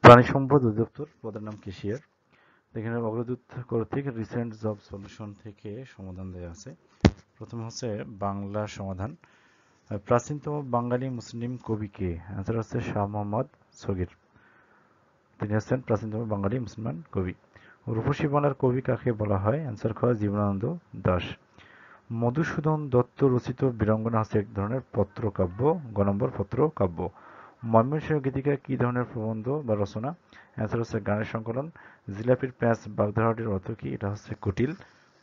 প্রাণী সম্পদ অধিদপ্তর, পদের নাম ক্যাশিয়ার। এখানে অগ্রদূত কর্তৃক রিসেন্ট জব সলিউশন থেকে সমাধান দেওয়া আছে। প্রথমে হচ্ছে বাংলা সমাধান। প্রাচীনতম বাঙালি মুসলিম কবি কে? অ্যান্সার হচ্ছে শাহ মোহাম্মদ সগীর। তিনি হচ্ছেন প্রাচীনতম বাঙালি মুসলমান কবি। রূপসী বাংলার কবি কাকে বলা হয়? অ্যান্সার খ জীবনানন্দ দাশ। মধুসূদন দত্ত রচিত বীরাঙ্গনা হচ্ছে এক ধরনের পত্রকাব্য। গ নম্বর পত্রকাব্য। ময়মনসিংহ গীতিকা কি ধরনের প্রবন্ধ বা রচনা? অ্যান্সার হচ্ছে গানের সংকলন। জিলাপির প্যাঁচ বাগধারাটির অর্থ কি? এটা হচ্ছে কুটিল।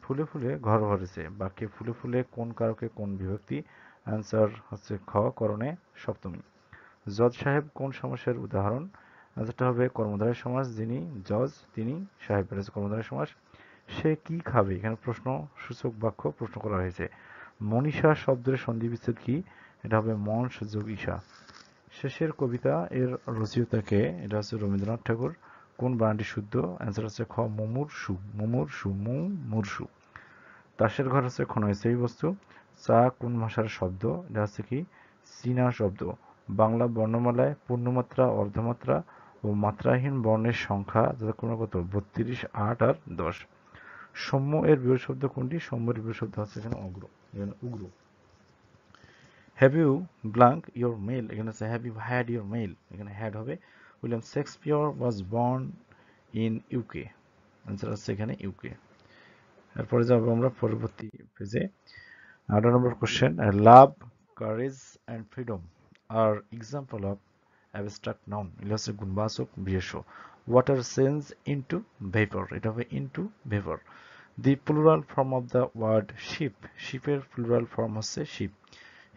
ফুলে ফুলে ঘর ভরেছে বাক্যে ফুলে ফুলে কোন কারকে কোন বিভক্তি? অ্যান্সার হচ্ছে খ করণে সপ্তমী। জজ সাহেব কোন সমাসের উদাহরণ? অ্যান্সারটা হবে কর্মধারয় সমাস। যিনি জজ তিনি সাহেব, এটা হচ্ছে কর্মধারয় সমাস। সে কি খাবে? এখানে প্রশ্ন সূচক বাক্য প্রশ্ন করা হয়েছে। মনীষা শব্দের সন্ধিবিচ্ছেদ কি? এটা হবে মনস যোগ ঈশা। শেষের কবিতা এর রচয়িতাকে? এটা হচ্ছে রবীন্দ্রনাথ ঠাকুর। কোন বানানটি শুদ্ধ? অ্যান্সার হচ্ছে খ মুমূর্ষু। মুমূর্ষু মুমূর্ষু। তাসের ঘর হচ্ছে ক্ষণস্থায়ী বস্তু। চা কোন ভাষার শব্দ? এটা হচ্ছে কি চীনা শব্দ। বাংলা বর্ণমালায় পূর্ণমাত্রা, অর্ধমাত্রা ও মাত্রাহীন বর্ণের সংখ্যা যথাক্রমে কত? 32, 8 আর 10। সৌম্য এর বিপরীত শব্দ কোনটি? সৌম্যের বিপরীত শব্দ হচ্ছে এখানে অগ্র, এখানে উগ্র। Have you blank your mail? এখানে হচ্ছে have you had your mail, এখানে হ্যাড হবে। William Shakespeare was born in UK. Answer হচ্ছে এখানে ইউকে। এরপরে যাবো আমরা পরবর্তী পেজে। 18 number question. Love, courage and freedom are example of abstract noun. এগুলো হচ্ছে গুণবাচক বিশেষ্য। ওয়াটার চেঞ্জ ইনটু ভেপর, এটা হবে into vapour. The plural form of the word ship, শিপের প্লুরাল ফর্ম হচ্ছে ship.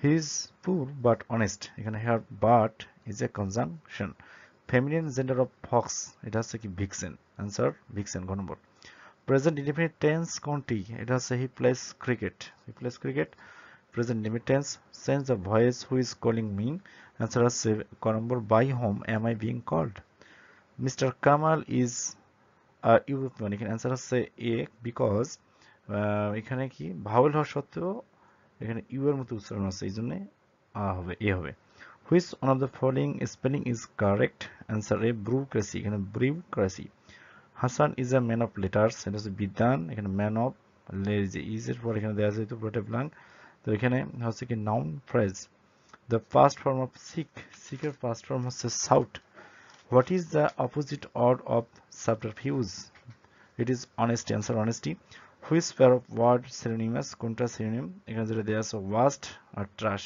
He is poor but honest, এখানে here but is a conjunction. Feminine gender of fox, এটা হচ্ছে কি ভিক্সেন। অ্যান্সার ভিক্সেন, ঘ নম্বর। Present indefinite tense কোনটি? এটা হচ্ছে he plays cricket, he plays cricket. Present indefinite tense change the voice who is calling me. Answer হচ্ছে ক number by whom am I being called. Mr Kamal is European, এখানে answer হচ্ছে a because এখানে কি vowel হওয়া সত্ত্বেও এখানে you এর মতো উচ্চারণ আছে, এই জন্য হবে এ হবে। Which one of the following spelling is correct? Answer a bureaucracy, এখানে bureaucracy. Hasan is a man of letters, এটা হচ্ছে বিদ্যান, এখানে ম্যান অফ ইজ এর পর এখানে দেওয়া যেহেতু পুরোটা ব্ল্যাঙ্ক, তো এখানে হচ্ছে কি noun phrase. The first form of seek, সিকের ফার্স্ট ফর্ম হচ্ছে sought. What is the opposite word of subterfuge? It is honesty, answer honesty. Which pair of word synonymous, কোনটা সিনোনিম? এখানে যেটা দেওয়া আছে ওয়াস্ট আর ট্রাশ।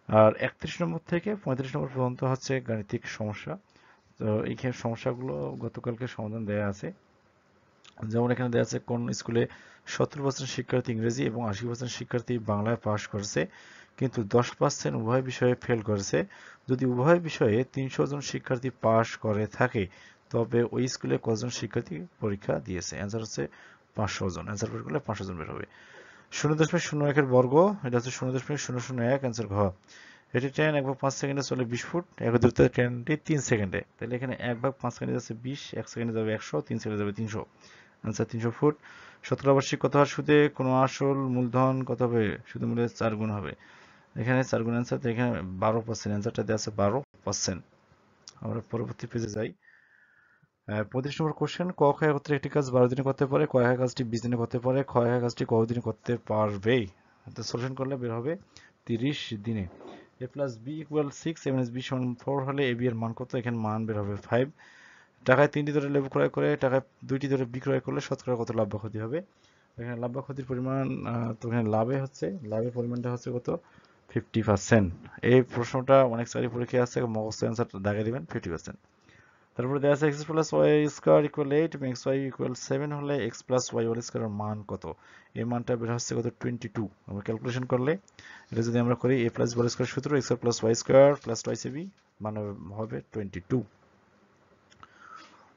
আর 31 নম্বর থেকে 35 নম্বর পর্যন্ত হচ্ছে গাণিতিক সমস্যা। তো এইখানে সমস্যাগুলো গতকালকে সমাধান দেওয়া আছে। যেমন এখানে দেওয়া আছে কোন স্কুলে 70% শিক্ষার্থী ইংরেজি এবং 80% শিক্ষার্থী বাংলায় পাশ করেছে, কিন্তু 10% উভয় বিষয়ে ফেল করেছে। যদি উভয় বিষয়ে 300 জন শিক্ষার্থী পাশ করে থাকে তবে ওই স্কুলে কজন শিক্ষার্থী পরীক্ষা দিয়েছে? অ্যান্সার হচ্ছে 500 জন। অ্যান্সার বের করলে 500 জন বের হবে। 0.01 এর বর্গ, এটা হচ্ছে 0.001, অ্যান্সার ঘ। এটি ট্রেন 1/5 সেকেন্ডে চলে 20 ফুট, এক দ্রুত ট্রেনটি 3 সেকেন্ডে, তাহলে এখানে 1/5 সেকেন্ডে যাচ্ছে 20, 1 সেকেন্ডে যাবে 100, 3 সেকেন্ডে যাবে 300। Answer 300 foot. 17 বার্ষিক কত হয় সুদে? কোনো আসল মূলধন কত হবে? সুদের মূল্যের 4 গুণ হবে, এখানে 4 গুণ অ্যান্সার, তো এখানে 12%, অ্যান্সারটা দেওয়া আছে 12%। আমরা পরবর্তী পেজে যাই। 35 নম্বর কোশ্চেন। ক খ একত্রে একটি কাজ 12 দিনে করতে পারে, ক খ কাজটি 20 দিনে করতে পারে, খ খ কাজটি কত দিনে করতে পারবে? তো সলিউশন করলে বের হবে 30 দিনে। a plus b equal 6, a minus b সমান 4 হলে a b এর মান কত? এখানে মান বের হবে 5। টাকায় 3টি ধরে লেবু ক্রয় করে টাকায় 2টি ধরে বিক্রয় করলে শতকরা কত লাভ বা ক্ষতি হবে? এখানে লাভ বা ক্ষতির পরিমাণ, তো এখানে লাভের পরিমাণটা হচ্ছে কত? 50%। এই প্রশ্নটা অনেক সারি পরীক্ষায় আছে, মুখস্থ অ্যান্সারটা দাগে দিবেন 50%। তারপরে দেওয়া আছে x plus y square equal 8 এবং এক্স ওয়াই ইকুয়াল 7 হলে এক্স প্লাস ওয়াই হোল স্কোয়ারের মান কত? এই মানটা বের হচ্ছে কত? 22। আমরা ক্যালকুলেশন করলে এটা যদি আমরা করি, a plus b whole square সূত্র x plus y square plus twice a b, মান হবে 22।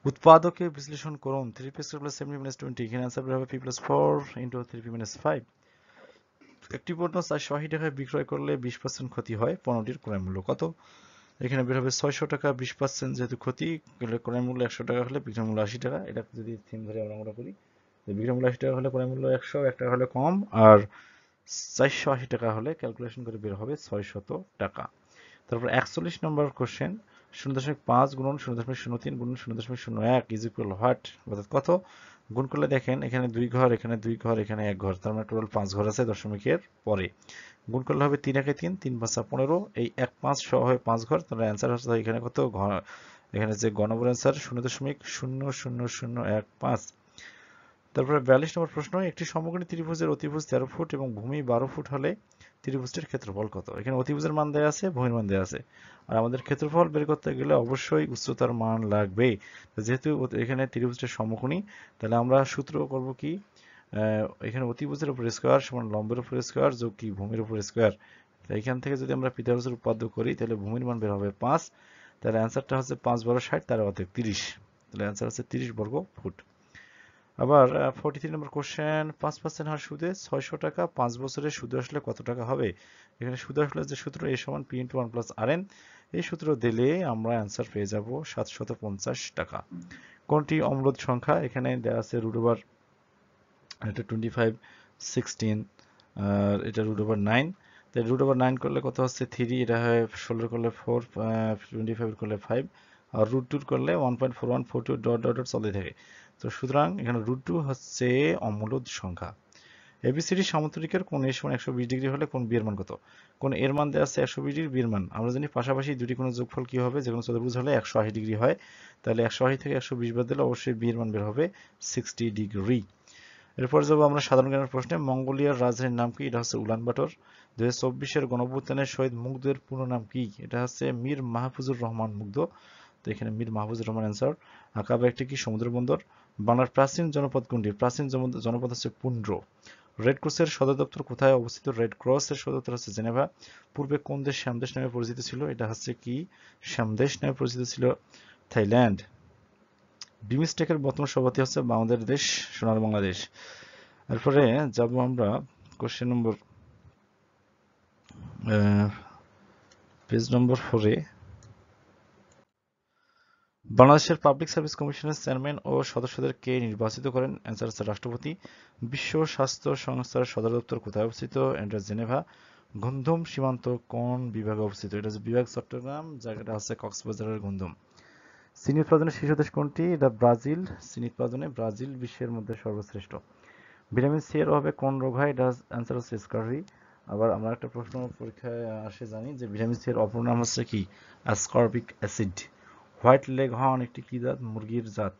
উৎপাদকে বিশ্লেষণ করুন। 3p square plus 7p minus 20, এখানে आंसर বের হবে p plus 4 into 3p minus 5। একটি পণ্য 480 টাকায় বিক্রয় করলে 20% ক্ষতি হয়, পণ্যটির ক্রয় মূল্য কত? এখানে বের হবে 600 টাকা, 20% যেহেতু ক্ষতি, ক্রয় মূল্য 100 টাকা হলে বিক্রয় মূল্য 80 টাকা। এটা যদি থিম ধরে আমরা করি, বিক্রয় মূল্য 80 টাকা হলে ক্রয় মূল্য 100 টাকা হলে কম, আর 480 টাকা হলে ক্যালকুলেশন করে বের হবে 600 টাকা। তারপর 41 নম্বর কোশ্চেন। 0.5 গুণন 0.03 গুণন 0.01 ইজ ইকুয়াল হোয়াট, অর্থাৎ কত? গুণ করলে দেখেন এখানে 2 ঘর, এখানে 2 ঘর, এখানে 1 ঘর, তার মানে টোটাল 5 ঘর আছে দশমিকের পরে। গুণ করলে হবে 3 একে 3, 3 5 15, এই 1 5 সহ হয় 5 ঘর, তাহলে অ্যান্সার হচ্ছে এখানে কত ঘর, এখানে যে গ নম্বর অ্যান্সার 0.00015। তারপরে 42 নম্বর প্রশ্ন, একটি সমকোণী ত্রিভুজের অতিভুজ 13 ফুট এবং ভূমি 12 ফুট হলে ত্রিভুজটির ক্ষেত্রফল কত? এখানে অতিভুজের মান দেওয়া আছে, ভূমির মান দেওয়া আছে, আর আমাদের ক্ষেত্রফল বের করতে গেলে অবশ্যই উচ্চতার মান লাগবে। যেহেতু এখানে ত্রিভুজটা সমকোণী, তাহলে আমরা সূত্র করব কি, এখানে অতিভুজের উপর স্কয়ার সমান লম্বের উপর স্কয়ার যোগ কি ভূমির উপর স্কয়ার। এখান থেকে যদি আমরা পিথাগোরাসের উপপাদ্য করি তাহলে ভূমির মান বের হবে 5, তাহলে অ্যান্সারটা হচ্ছে 5 12 60, তার অর্ধেক 30, তাহলে অ্যান্সার হচ্ছে 30 বর্গ ফুট। আবার 43 নম্বর কোশ্চেন, 5% হার সুদে 600 টাকা 5 বছরে সুদ আসলে কত টাকা হবে? এখানে সুদ আসলে যে সূত্র a সমান p * 1 + rn, এই সূত্র দিলে আমরা অ্যান্সার পেয়ে যাব 750 টাকা। কোনটি অম্লদ সংখ্যা? এখানে দেওয়া আছে √, এটা 25 16, আর এটা √9, তাই √9 করলে কত হচ্ছে 3, এটা হয় 16 করলে 4, 25 করলে 5, আর √2 করলে 1.4142 ডট ডট ডট চলতে থাকে। তো সুতরাং এখানে √2 হচ্ছে অম্লদ সংখ্যা। এবিসিডি সামুদ্রিকের কোণ a সমান 120 ডিগ্রি হলে কোণ b এর মান কত? কোণ এর মান দেওয়া আছে 120 ডিগ্রি, b এর মান আমরা জানি পাশাপাশি দুটি কোণের যোগফল কি হবে, যে কোনো চতুর্ভুজ হলে 180 ডিগ্রি হয়, তাহলে 180 থেকে 120 বাদ দিলে অবশ্যই b এর মান বের হবে 60 ডিগ্রি। এরপর যাবো আমরা সাধারণ জ্ঞানের প্রশ্নে, মঙ্গোলিয়ার রাজধানীর নাম কি? এটা হচ্ছে উলানবাটর। 2024-এর গণঅভ্যুত্থানের শহীদ মুগ্ধের পুরো নাম কি? এটা হচ্ছে মীর মাহফুজুর রহমান মুগ্ধ, তো এখানে মীর মাহফুজুর রহমান অ্যান্সার। আকাবা একটি কি সমুদ্র বন্দর? বাংলার প্রাচীন জনপদ কোনটি? প্রাচীন জনপদ হচ্ছে পুন্ড্র। রেড ক্রসের সদর দপ্তর কোথায় অবস্থিত? রেড ক্রসের সদর দপ্তর হচ্ছে জেনেভা। পূর্বে কোন দেশ শ্যামদেশ নামে পরিচিত ছিল? এটা হচ্ছে কি শ্যামদেশ নামে পরিচিত ছিল থাইল্যান্ড। বিমস্টেকের বর্তমান সভাপতি হচ্ছে আমাদের দেশ সোনার বাংলাদেশ। এরপরে যাব আমরা কোশ্চেন নম্বর পেজ নম্বর 4-এ। বাংলাদেশের পাবলিক সার্ভিস কমিশনের চেয়ারম্যান ও সদস্যদের কে নির্বাচিত করেন? অ্যান্সার হচ্ছে রাষ্ট্রপতি। বিশ্ব স্বাস্থ্য সংস্থার সদর দপ্তর কোথায় অবস্থিত? এটা জেনেভা। গুমধুম সীমান্ত কোন বিভাগে অবস্থিত? এটা হচ্ছে বিভাগ চট্টগ্রাম, জায়গাটা হচ্ছে কক্সবাজারের গুমধুম। চিনি উৎপাদনের শীর্ষ দেশ কোনটি? এটা ব্রাজিল। চিনি উৎপাদনে ব্রাজিল বিশ্বের মধ্যে সর্বশ্রেষ্ঠ। ভিটামিন সি এর অভাবে কোন রোগ হয়? এটা অ্যান্সার হচ্ছে স্কারভি। আবার আমরা একটা প্রশ্ন পরীক্ষায় আসে জানি যে ভিটামিন সি এর অপর নাম হচ্ছে কি? Ascorbic acid. White leg horn একটি কি জাত? মুরগির জাত।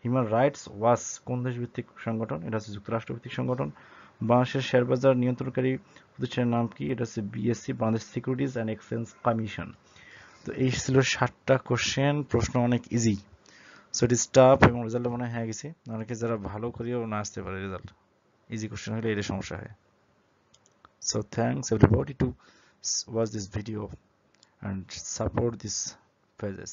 হিউম্যান রাইটস ওয়াচ কোন দেশ ভিত্তিক সংগঠন? এটা হচ্ছে যুক্তরাষ্ট্র ভিত্তিক সংগঠন। বাংলাদেশের শেয়ার বাজার নিয়ন্ত্রণকারী প্রতিষ্ঠানের নাম কি? এটা হচ্ছে BSc, Bangladesh securities and exchange commission. তো এই ছিল 7টা কোশ্চেন, প্রশ্ন অনেক easy. So it is tough, এবং রেজাল্ট মনে হয় হয়ে গেছে। অনেকে যারা ভালো করেও না আসতে পারে রেজাল্ট, easy question হলে এর সমস্যা হয়। So thanks everybody to watch this video and support these pages.